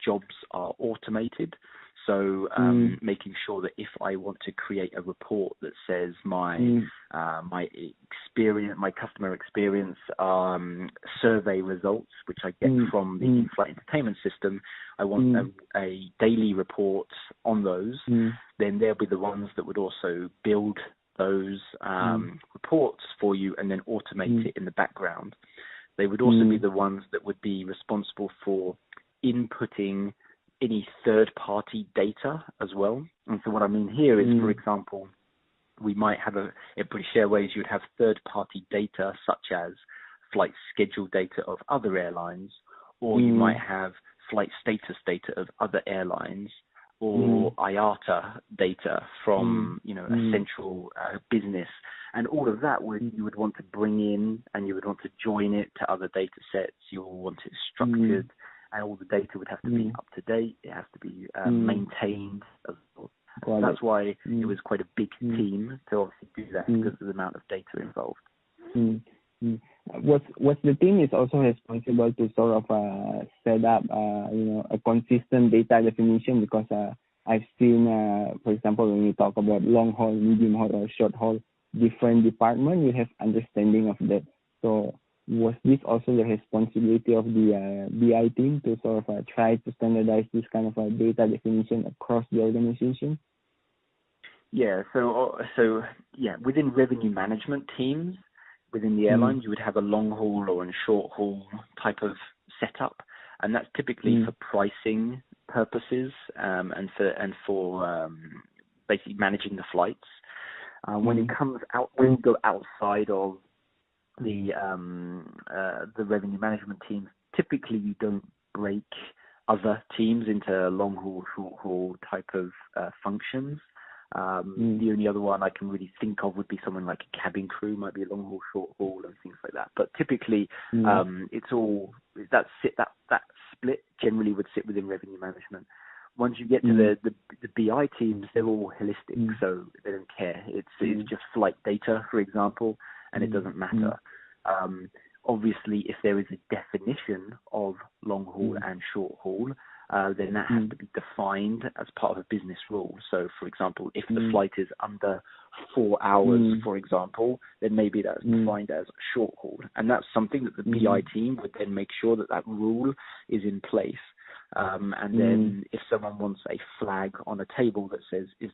jobs are automated. So making sure that if I want to create a report that says my customer experience survey results, which I get from the in-flight entertainment system, I want a daily report on those. Then they'll be the ones that would also build those reports for you and then automate it in the background. They would also be the ones that would be responsible for inputting any third-party data as well. And so what I mean here is, for example, we might have in British Airways, you would have third-party data such as flight schedule data of other airlines, or you might have flight status data of other airlines, or IATA data from a central business, and all of that you would want to bring in, and you would want to join it to other data sets. You will want it structured, and all the data would have to be up to date. It has to be maintained as well. So that's why it was quite a big team to obviously do that because of the amount of data involved. What the team is also responsible to sort of set up a consistent data definition, because I've seen for example, when we talk about long haul, medium haul, or short haul, different department will have understanding of that. So was this also the responsibility of the BI team to sort of try to standardize this kind of data definition across the organization? Yeah, so within revenue management teams within the airline, you would have a long haul or a short haul type of setup, and that's typically for pricing purposes and for basically managing the flights. When it comes out, when you go outside of the revenue management teams, typically you don't break other teams into long haul, short haul type of functions. The only other one I can really think of would be someone like a cabin crew, might be a long haul, short haul, and things like that. But typically, it's all that split generally would sit within revenue management. Once you get to the BI teams, they're all holistic, so they don't care. It's just flight data, for example, and it doesn't matter. Obviously, if there is a definition of long haul and short haul, then that has to be defined as part of a business rule. So, for example, if the flight is under 4 hours, for example, then maybe that's defined as short haul. And that's something that the BI team would then make sure that rule is in place. And then if someone wants a flag on a table that says, is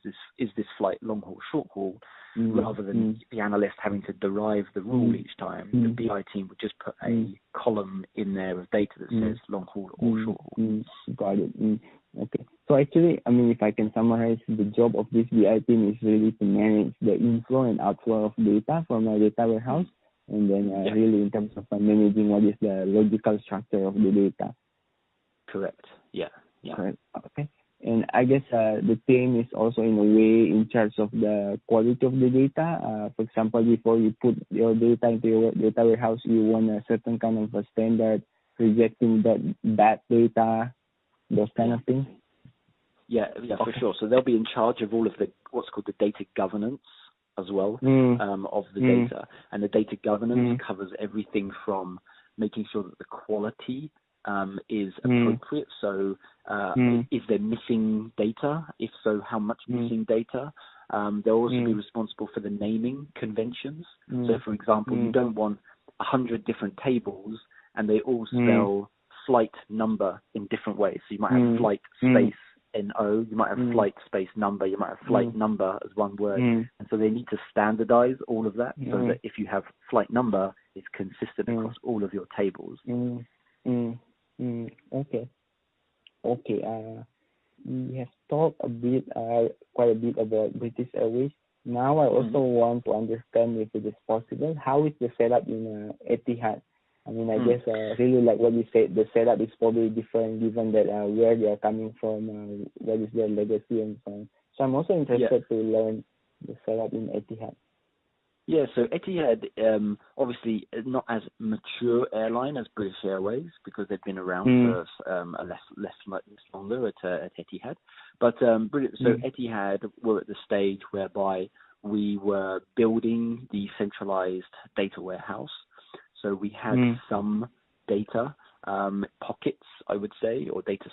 this flight long haul, short haul, rather than the analyst having to derive the rule each time, the BI team would just put a column in there of data that says long haul or short haul. Got it. Okay. So actually, I mean, if I can summarize, the job of this BI team is really to manage the inflow and outflow of data from a data warehouse, and then really in terms of managing what is the logical structure of the data. Correct. Yeah. Correct. Okay. And I guess the team is also in a way in charge of the quality of the data. For example, before you put your data into your data warehouse, you want a certain kind of a standard, rejecting that data, those kind of things. Yeah, for sure. So they'll be in charge of all of what's called the data governance as well of the data, and the data governance covers everything from making sure that the quality is appropriate. So is there missing data? If so, how much missing data? They'll also be responsible for the naming conventions. So, for example, you don't want 100 different tables and they all spell flight number in different ways. So you might have flight space NO, you might have flight space number, you might have flight number as one word. And so they need to standardize all of that so that if you have flight number, it's consistent across all of your tables. Okay. We have talked quite a bit about British Airways. Now I also want to understand, if it is possible, how is the setup in Etihad? I mean, I guess really like what you said, the setup is probably different given that where they are coming from, what is their legacy and so on. So I'm also interested to learn the setup in Etihad. Yeah, so Etihad, obviously not as mature airline as British Airways because they've been around for less longer at Etihad. But so Etihad were at the stage whereby we were building the centralized data warehouse. So we had some data pockets, I would say, or data